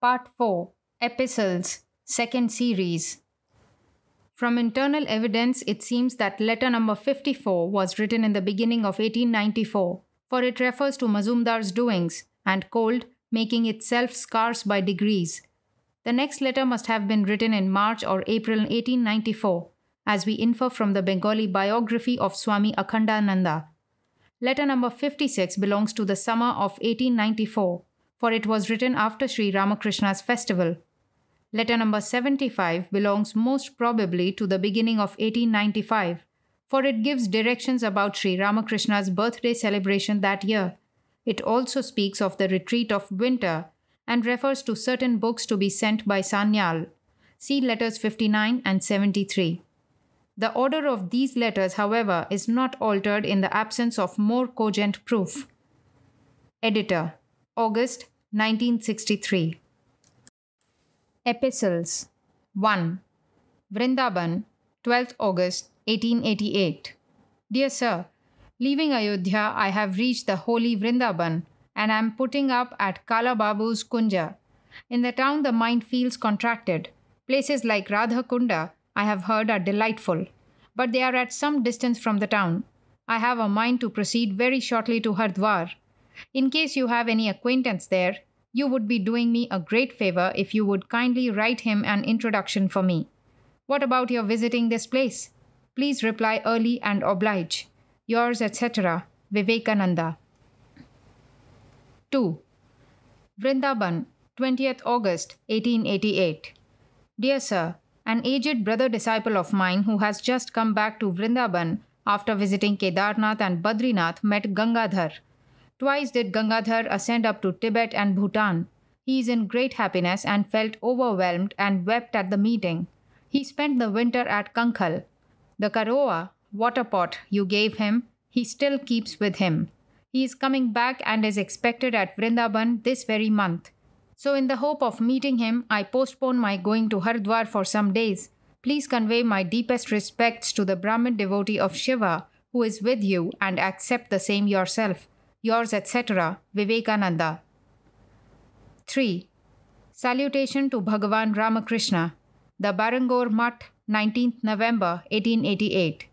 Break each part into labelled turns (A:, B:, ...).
A: Part 4, Epistles, Second Series. From internal evidence, it seems that letter number 54 was written in the beginning of 1894, for it refers to Mazumdar's doings, and cold, making itself scarce by degrees. The next letter must have been written in March or April 1894, as we infer from the Bengali biography of Swami Akhandananda. Letter number 56 belongs to the summer of 1894, for it was written after Sri Ramakrishna's festival. Letter number 75 belongs most probably to the beginning of 1895, for it gives directions about Sri Ramakrishna's birthday celebration that year. It also speaks of the retreat of winter and refers to certain books to be sent by Sanyal. See letters 59 and 73. The order of these letters, however, is not altered in the absence of more cogent proof. Editor, August 1963. Epistles 1. Vrindaban, 12th August 1888. Dear Sir, leaving Ayodhya, I have reached the holy Vrindaban and am putting up at Kala Babu's Kunja. In the town, the mind feels contracted. Places like Radha Kunda, I have heard, are delightful, but they are at some distance from the town. I have a mind to proceed very shortly to Hardwar. In case you have any acquaintance there, you would be doing me a great favor if you would kindly write him an introduction for me. What about your visiting this place? Please reply early and oblige. Yours, etc., Vivekananda. 2. Vrindaban, 20th August 1888. Dear Sir, an aged brother disciple of mine who has just come back to Vrindaban after visiting Kedarnath and Badrinath met Gangadhar. Twice did Gangadhar ascend up to Tibet and Bhutan. He is in great happiness and felt overwhelmed and wept at the meeting. He spent the winter at Kankhal. The Karoa, water pot you gave him, he still keeps with him. He is coming back and is expected at Vrindaban this very month. So in the hope of meeting him, I postpone my going to Hardwar for some days. Please convey my deepest respects to the Brahmin devotee of Shiva who is with you and accept the same yourself. Yours, etc., Vivekananda. 3. Salutation to Bhagavan Ramakrishna, the Barangor Mutt, 19th November 1888.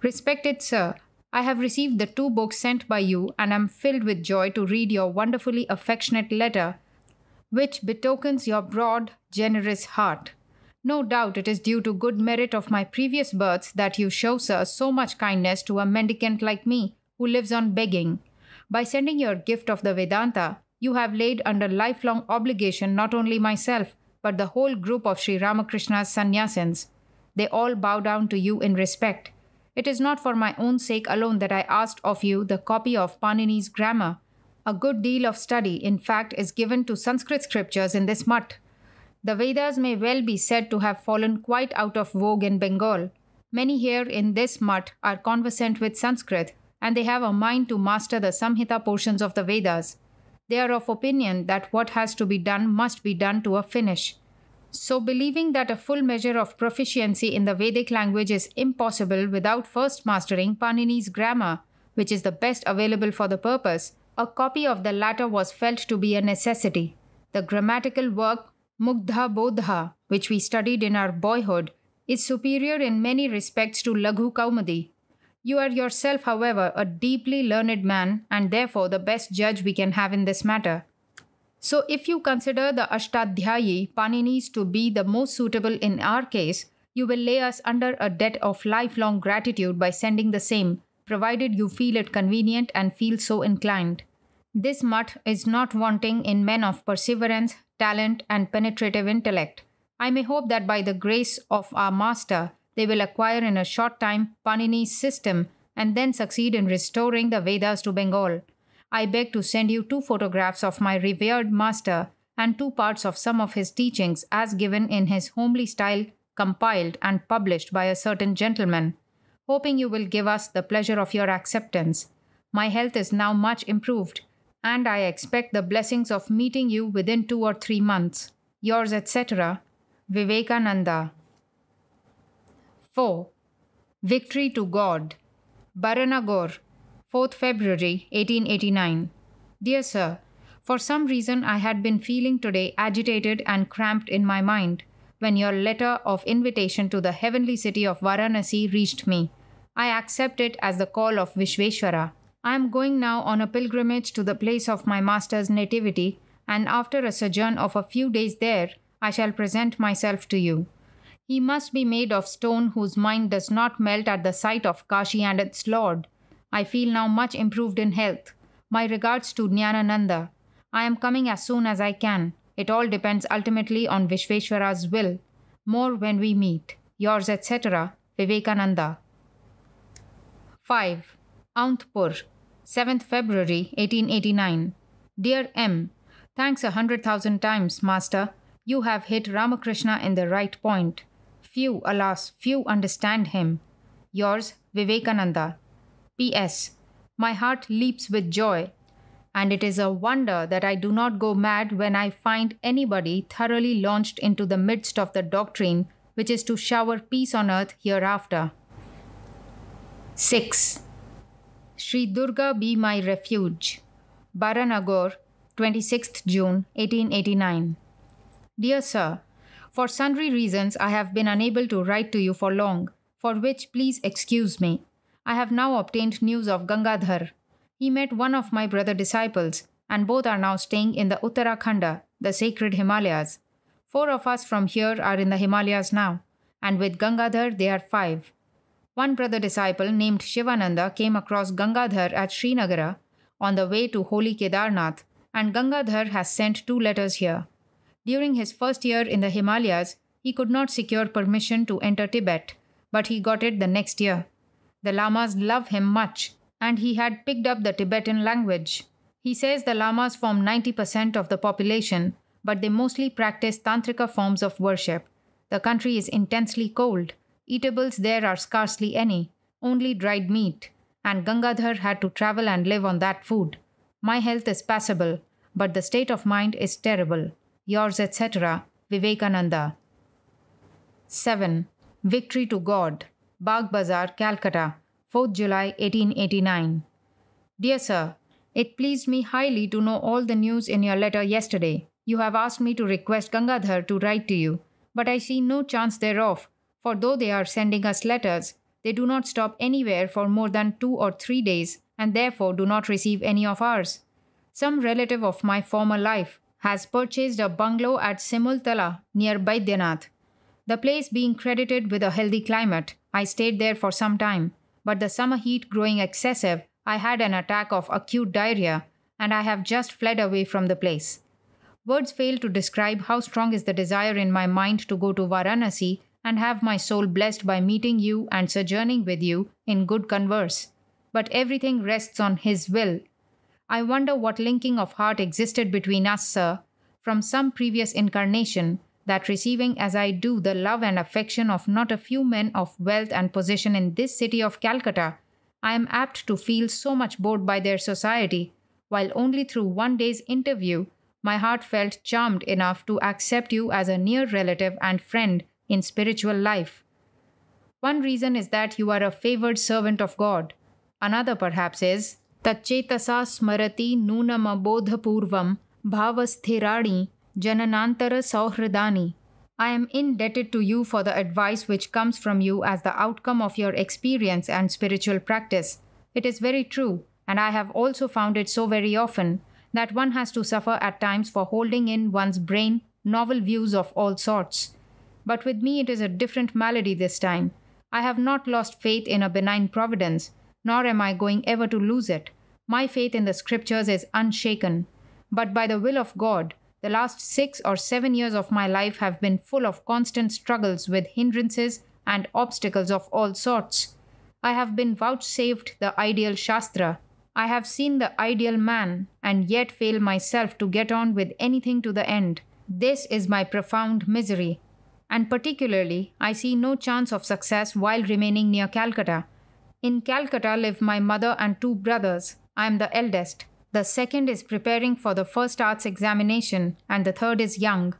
A: Respected Sir, I have received the 2 books sent by you and am filled with joy to read your wonderfully affectionate letter, which betokens your broad, generous heart. No doubt it is due to good merit of my previous births that you show, sir, so much kindness to a mendicant like me who lives on begging. By sending your gift of the Vedanta, you have laid under lifelong obligation not only myself, but the whole group of Sri Ramakrishna's sannyasins. They all bow down to you in respect. It is not for my own sake alone that I asked of you the copy of Panini's grammar. A good deal of study, in fact, is given to Sanskrit scriptures in this mutt. The Vedas may well be said to have fallen quite out of vogue in Bengal. Many here in this mutt are conversant with Sanskrit, and they have a mind to master the Samhita portions of the Vedas. They are of opinion that what has to be done must be done to a finish. So believing that a full measure of proficiency in the Vedic language is impossible without first mastering Panini's grammar, which is the best available for the purpose, a copy of the latter was felt to be a necessity. The grammatical work Mugdha Bodha, which we studied in our boyhood, is superior in many respects to Laghu Kaumadi. You are yourself, however, a deeply learned man and therefore the best judge we can have in this matter. So if you consider the Ashtadhyayi Panini's to be the most suitable in our case, you will lay us under a debt of lifelong gratitude by sending the same, provided you feel it convenient and feel so inclined. This mutt is not wanting in men of perseverance, talent, and penetrative intellect. I may hope that by the grace of our master, they will acquire in a short time Panini's system and then succeed in restoring the Vedas to Bengal. I beg to send you 2 photographs of my revered master and 2 parts of some of his teachings as given in his homely style, compiled and published by a certain gentleman, hoping you will give us the pleasure of your acceptance. My health is now much improved, and I expect the blessings of meeting you within 2 or 3 months. Yours, etc., Vivekananda. 4. Victory to God, Baranagore, 4th February 1889. Dear Sir, For some reason, I had been feeling today agitated and cramped in my mind when your letter of invitation to the heavenly city of Varanasi reached me. I accept it as the call of Vishveshwara. I am going now on a pilgrimage to the place of my master's nativity, and after a sojourn of a few days there, I shall present myself to you. He must be made of stone whose mind does not melt at the sight of Kashi and its Lord. I feel now much improved in health. My regards to Jnanananda. I am coming as soon as I can. It all depends ultimately on Vishveshwara's will. More when we meet. Yours, etc., Vivekananda. 5. Aunthpur, 7th February 1889. Dear M., thanks 100,000 times, Master. You have hit Ramakrishna in the right point. Few, alas, few understand him. Yours, Vivekananda. P.S. My heart leaps with joy, and it is a wonder that I do not go mad when I find anybody thoroughly launched into the midst of the doctrine which is to shower peace on earth hereafter. 6. Sri Durga be my refuge. Baranagore, 26th June 1889. Dear Sir, for sundry reasons I have been unable to write to you for long, for which please excuse me. I have now obtained news of Gangadhar. He met one of my brother disciples, and both are now staying in the Uttarakhanda, the sacred Himalayas. 4 of us from here are in the Himalayas now, and with Gangadhar they are 5. One brother disciple named Shivananda came across Gangadhar at Srinagar on the way to holy Kedarnath, and Gangadhar has sent 2 letters here. During his first year in the Himalayas, he could not secure permission to enter Tibet, but he got it the next year. The Lamas love him much, and he had picked up the Tibetan language. He says the Lamas form 90% of the population, but they mostly practice tantrika forms of worship. The country is intensely cold. Eatables there are scarcely any, only dried meat, and Gangadhar had to travel and live on that food. My health is passable, but the state of mind is terrible. Yours, etc., Vivekananda. 7. Victory to God. Bagh Bazar, Calcutta, 4th July 1889. Dear Sir, it pleased me highly to know all the news in your letter yesterday. You have asked me to request Gangadhar to write to you, but I see no chance thereof, for though they are sending us letters, they do not stop anywhere for more than 2 or 3 days, and therefore do not receive any of ours. Some relative of my former life has purchased a bungalow at Simultala near Baidyanath. The place being credited with a healthy climate, I stayed there for some time, but the summer heat growing excessive, I had an attack of acute diarrhea, and I have just fled away from the place. Words fail to describe how strong is the desire in my mind to go to Varanasi and have my soul blessed by meeting you and sojourning with you in good converse. But everything rests on His will. I wonder what linking of heart existed between us, sir, from some previous incarnation, that receiving as I do the love and affection of not a few men of wealth and position in this city of Calcutta, I am apt to feel so much bored by their society, while only through one day's interview my heart felt charmed enough to accept you as a near relative and friend in spiritual life. One reason is that you are a favored servant of God. Another perhaps is Tachetasa smarati nunamabodha purvam bhavasthirani jananantara sauhridani. I am indebted to you for the advice which comes from you as the outcome of your experience and spiritual practice. It is very true, and I have also found it so very often, that one has to suffer at times for holding in one's brain novel views of all sorts. But with me it is a different malady this time. I have not lost faith in a benign providence, nor am I going ever to lose it. My faith in the scriptures is unshaken. But by the will of God, the last 6 or 7 years of my life have been full of constant struggles with hindrances and obstacles of all sorts. I have been vouchsafed the ideal Shastra. I have seen the ideal man, and yet fail myself to get on with anything to the end. This is my profound misery. And particularly, I see no chance of success while remaining near Calcutta. In Calcutta live my mother and 2 brothers. I am the eldest. The second is preparing for the first arts examination, and the third is young.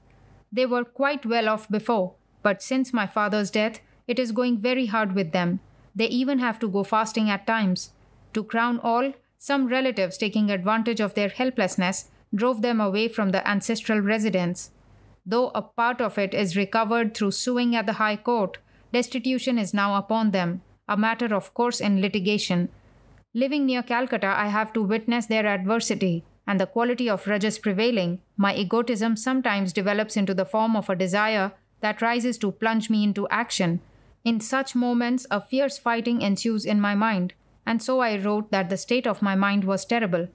A: They were quite well off before, but since my father's death, it is going very hard with them. They even have to go fasting at times. To crown all, some relatives taking advantage of their helplessness drove them away from the ancestral residence. Though a part of it is recovered through suing at the High Court, destitution is now upon them, a matter of course in litigation. Living near Calcutta, I have to witness their adversity, and the quality of rajas prevailing, my egotism sometimes develops into the form of a desire that rises to plunge me into action. In such moments, a fierce fighting ensues in my mind, and so I wrote that the state of my mind was terrible.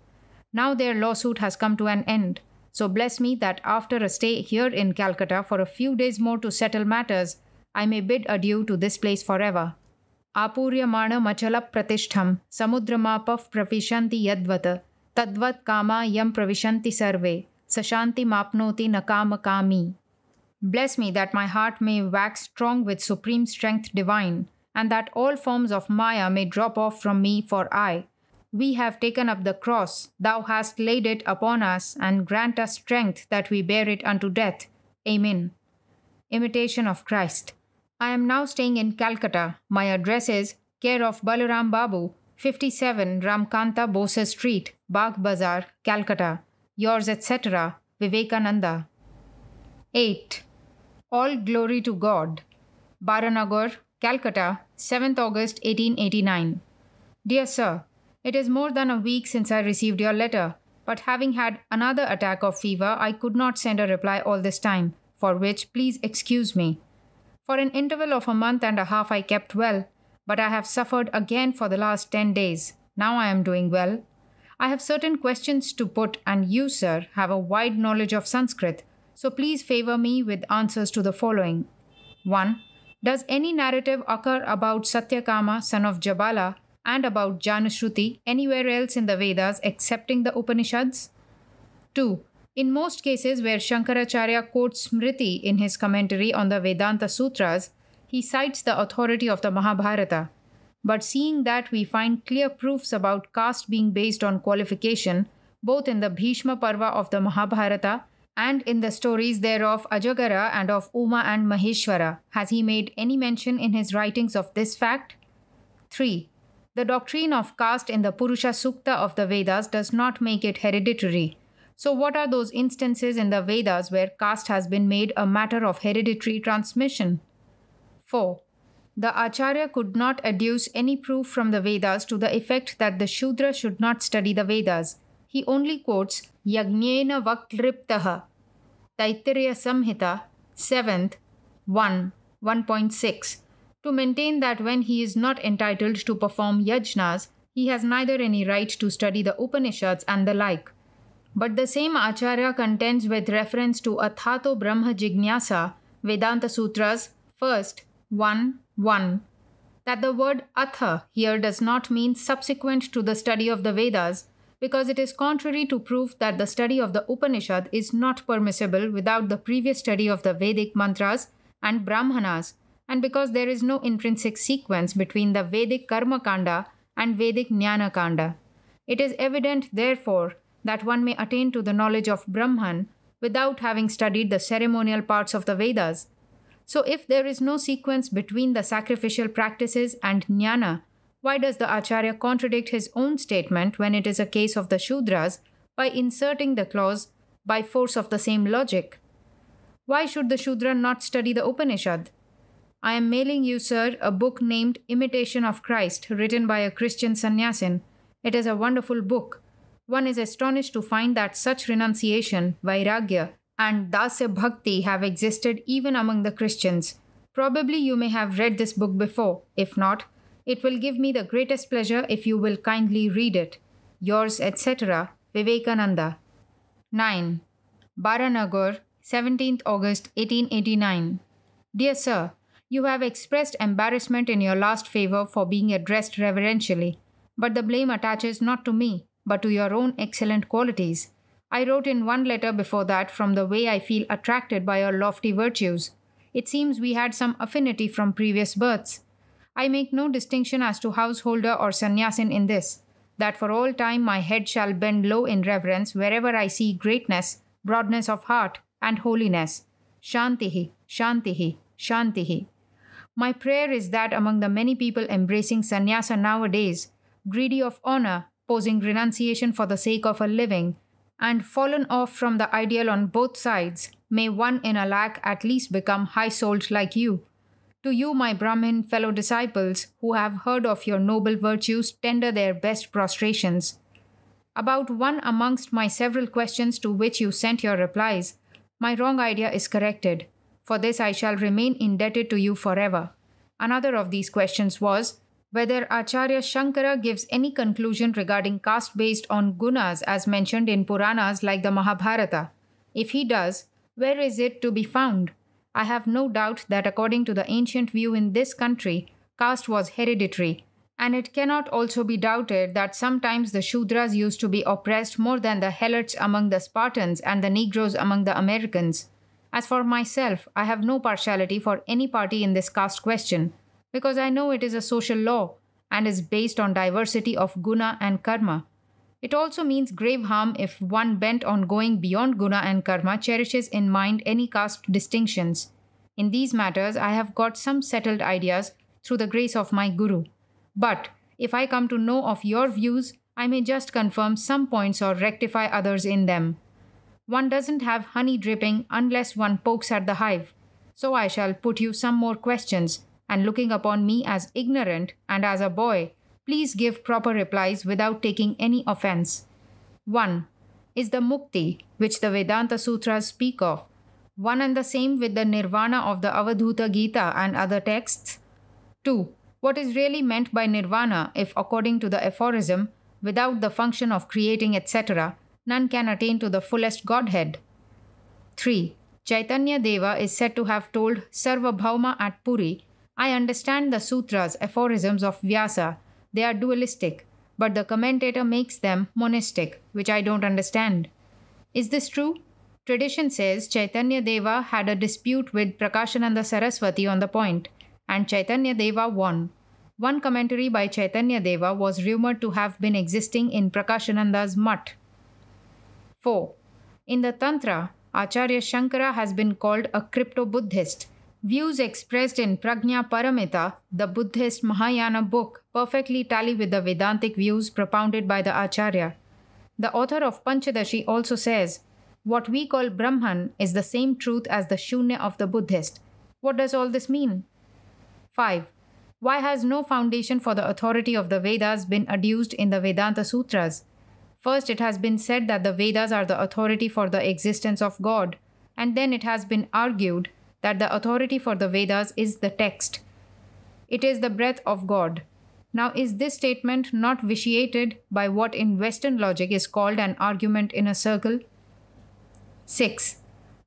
A: Now their lawsuit has come to an end, so bless me that after a stay here in Calcutta for a few days more to settle matters, I may bid adieu to this place forever. Apuryamana machala pratishtham samudramapav pravishanti yadvat tadvat kama yam pravishanti sarve sashanti mapnoti nakama kami. Bless me that my heart may wax strong with supreme strength divine, and that all forms of Maya may drop off from me, for we have taken up the cross, thou hast laid it upon us, and grant us strength that we bear it unto death. Amen. Imitation of Christ. I am now staying in Calcutta. My address is care of Balaram Babu, 57 Ramkanta Bose Street, Bagh Bazar, Calcutta. Yours, etc. Vivekananda. 8. All glory to God. Baranagar, Calcutta, 7th August 1889. Dear Sir, it is more than a week since I received your letter, but having had another attack of fever, I could not send a reply all this time, for which please excuse me. For an interval of a month and a half I kept well, but I have suffered again for the last 10 days. Now I am doing well. I have certain questions to put, and you, sir, have a wide knowledge of Sanskrit, so please favor me with answers to the following. 1. Does any narrative occur about Satyakama, son of Jabala, and about Janashruti anywhere else in the Vedas excepting the Upanishads? 2. In most cases where Shankaracharya quotes Smriti in his commentary on the Vedanta Sutras, he cites the authority of the Mahabharata. But seeing that we find clear proofs about caste being based on qualification, both in the Bhishma Parva of the Mahabharata and in the stories thereof Ajagara and of Uma and Maheshwara, has he made any mention in his writings of this fact? 3. The doctrine of caste in the Purusha Sukta of the Vedas does not make it hereditary. So what are those instances in the Vedas where caste has been made a matter of hereditary transmission? 4. The Acharya could not adduce any proof from the Vedas to the effect that the Shudra should not study the Vedas. He only quotes Yajnena Vaktriptaha, Taittiriya Samhita, 7th, 1.6, to maintain that when he is not entitled to perform yajnas, he has neither any right to study the Upanishads and the like. But the same Acharya contends with reference to Athato Brahma Jignasa, Vedanta Sutras, 1st, 1, that the word Atha here does not mean subsequent to the study of the Vedas, because it is contrary to proof that the study of the Upanishad is not permissible without the previous study of the Vedic mantras and Brahmanas, and because there is no intrinsic sequence between the Vedic Karma Kanda and Vedic Jnana Kanda. It is evident, therefore, that one may attain to the knowledge of Brahman without having studied the ceremonial parts of the Vedas. So if there is no sequence between the sacrificial practices and Jnana, why does the Acharya contradict his own statement when it is a case of the Shudras by inserting the clause by force of the same logic? Why should the Shudra not study the Upanishad? I am mailing you, sir, a book named Imitation of Christ, written by a Christian sannyasin. It is a wonderful book. One is astonished to find that such renunciation, vairagya, and dasya bhakti have existed even among the Christians. Probably you may have read this book before. If not, it will give me the greatest pleasure if you will kindly read it. Yours, etc., Vivekananda. 9. Baranagar, 17th August 1889. Dear Sir, you have expressed embarrassment in your last favor for being addressed reverentially, but the blame attaches not to me, but to your own excellent qualities. I wrote in one letter before that from the way I feel attracted by your lofty virtues. It seems we had some affinity from previous births. I make no distinction as to householder or sannyasin in this, that for all time my head shall bend low in reverence wherever I see greatness, broadness of heart, and holiness. Shantihi, Shantihi, Shantihi. My prayer is that among the many people embracing sannyasa nowadays, greedy of honor, posing renunciation for the sake of a living, and fallen off from the ideal on both sides, may one in a lakh at least become high-souled like you. To you, my Brahmin fellow disciples, who have heard of your noble virtues, tender their best prostrations. About one amongst my several questions to which you sent your replies, my wrong idea is corrected. For this I shall remain indebted to you forever. Another of these questions was whether Acharya Shankara gives any conclusion regarding caste based on gunas as mentioned in Puranas like the Mahabharata. If he does, where is it to be found? I have no doubt that according to the ancient view in this country, caste was hereditary, and it cannot also be doubted that sometimes the Shudras used to be oppressed more than the Helots among the Spartans and the Negroes among the Americans. As for myself, I have no partiality for any party in this caste question, because I know it is a social law and is based on diversity of guna and karma. It also means grave harm if one bent on going beyond guna and karma cherishes in mind any caste distinctions. In these matters, I have got some settled ideas through the grace of my Guru. But if I come to know of your views, I may just confirm some points or rectify others in them. One doesn't have honey dripping unless one pokes at the hive. So I shall put you some more questions, and looking upon me as ignorant and as a boy, please give proper replies without taking any offense. 1. Is the mukti, which the Vedanta Sutras speak of, one and the same with the nirvana of the Avadhuta Gita and other texts? 2. What is really meant by nirvana if, according to the aphorism, without the function of creating, etc., none can attain to the fullest Godhead? 3. Chaitanya Deva is said to have told Sarvabhauma at Puri, I understand the sutras, aphorisms of Vyasa. They are dualistic, but the commentator makes them monistic, which I don't understand. Is this true? Tradition says Chaitanya Deva had a dispute with Prakashananda Saraswati on the point, and Chaitanya Deva won. One commentary by Chaitanya Deva was rumored to have been existing in Prakashananda's mutt. 4. In the Tantra, Acharya Shankara has been called a crypto-Buddhist. Views expressed in Prajna Paramita, the Buddhist Mahayana book, perfectly tally with the Vedantic views propounded by the Acharya. The author of Panchadashi also says, what we call Brahman is the same truth as the Shunya of the Buddhist. What does all this mean? 5. Why has no foundation for the authority of the Vedas been adduced in the Vedanta Sutras? First, it has been said that the Vedas are the authority for the existence of God, and then it has been argued that the authority for the Vedas is the text. It is the breath of God. Now, is this statement not vitiated by what in Western logic is called an argument in a circle? 6.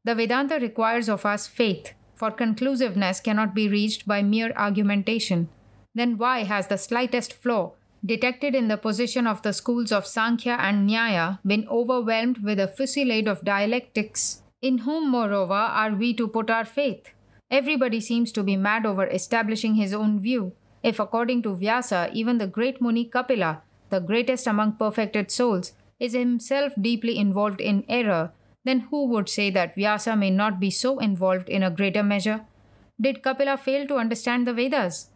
A: The Vedanta requires of us faith, for conclusiveness cannot be reached by mere argumentation. Then why has the slightest flaw detected in the position of the schools of Sankhya and Nyaya been overwhelmed with a fusillade of dialectics? In whom, moreover, are we to put our faith? Everybody seems to be mad over establishing his own view. If, according to Vyasa, even the great Muni Kapila, the greatest among perfected souls, is himself deeply involved in error, then who would say that Vyasa may not be so involved in a greater measure? Did Kapila fail to understand the Vedas?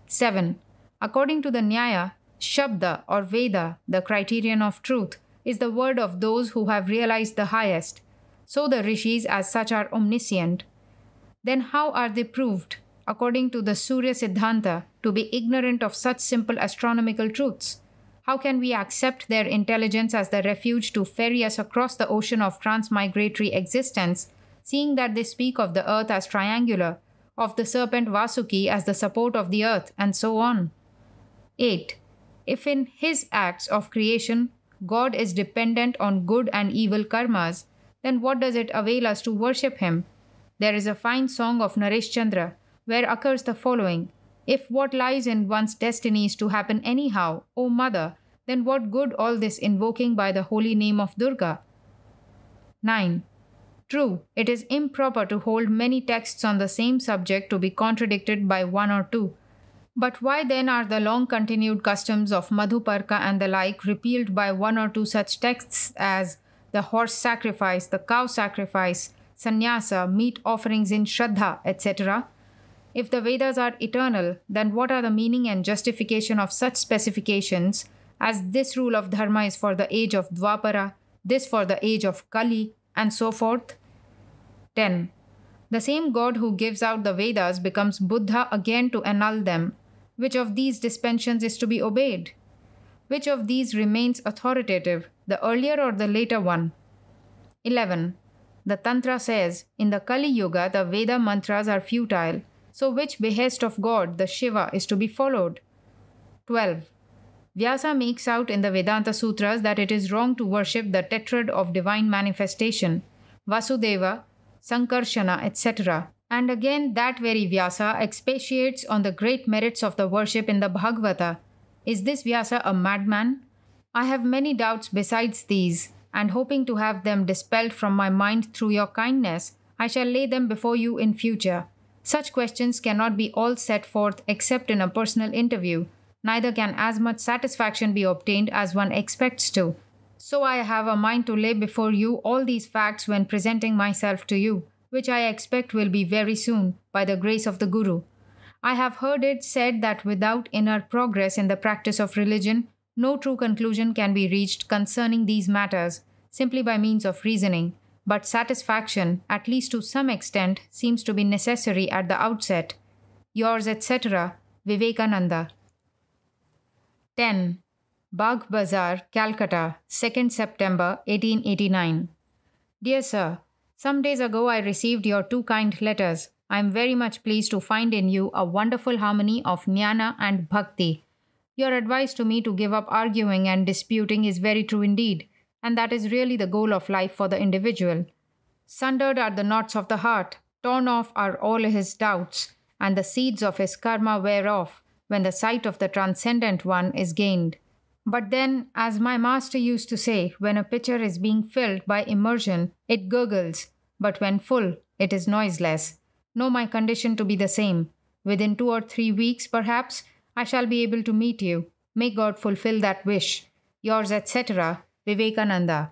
A: 7. According to the Nyaya, Shabda or Veda, the criterion of truth, is the word of those who have realized the highest. So the rishis as such are omniscient. Then how are they proved, according to the Surya Siddhanta, to be ignorant of such simple astronomical truths? How can we accept their intelligence as the refuge to ferry us across the ocean of transmigratory existence, seeing that they speak of the earth as triangular, of the serpent Vasuki as the support of the earth, and so on? 8. If in his acts of creation, God is dependent on good and evil karmas, then what does it avail us to worship him? There is a fine song of Naresh Chandra, where occurs the following: if what lies in one's destiny is to happen anyhow, O mother, then what good all this invoking by the holy name of Durga? 9. True, it is improper to hold many texts on the same subject to be contradicted by one or two. But why then are the long-continued customs of Madhuparka and the like repealed by one or two such texts as the horse sacrifice, the cow sacrifice, sannyasa, meat offerings in Shraddha, etc.? If the Vedas are eternal, then what are the meaning and justification of such specifications as this rule of dharma is for the age of Dwapara, this for the age of Kali, and so forth? 10. The same God who gives out the Vedas becomes Buddha again to annul them. Which of these dispensations is to be obeyed? Which of these remains authoritative, the earlier or the later one? 11. The Tantra says, in the Kali Yuga, the Veda mantras are futile, so which behest of God, the Shiva, is to be followed? 12. Vyasa makes out in the Vedanta Sutras that it is wrong to worship the tetrad of divine manifestation, Vasudeva, Sankarshana, etc. And again, that very Vyasa expatiates on the great merits of the worship in the Bhagavata. Is this Vyasa a madman? I have many doubts besides these, and hoping to have them dispelled from my mind through your kindness, I shall lay them before you in future. Such questions cannot be all set forth except in a personal interview, neither can as much satisfaction be obtained as one expects to. So I have a mind to lay before you all these facts when presenting myself to you, which I expect will be very soon, by the grace of the Guru. I have heard it said that without inner progress in the practice of religion, no true conclusion can be reached concerning these matters, simply by means of reasoning, but satisfaction, at least to some extent, seems to be necessary at the outset. Yours, etc., Vivekananda. 10. Bagh Bazar, Calcutta, 2nd September 1889. Dear Sir, some days ago I received your 2 kind letters. I am very much pleased to find in you a wonderful harmony of jnana and bhakti. Your advice to me to give up arguing and disputing is very true indeed, and that is really the goal of life for the individual. Sundered are the knots of the heart, torn off are all his doubts, and the seeds of his karma wear off when the sight of the transcendent one is gained. But then, as my master used to say, when a pitcher is being filled by immersion, it gurgles, but when full, it is noiseless. Know my condition to be the same. Within 2 or 3 weeks, perhaps, I shall be able to meet you. May God fulfill that wish. Yours, etc., Vivekananda.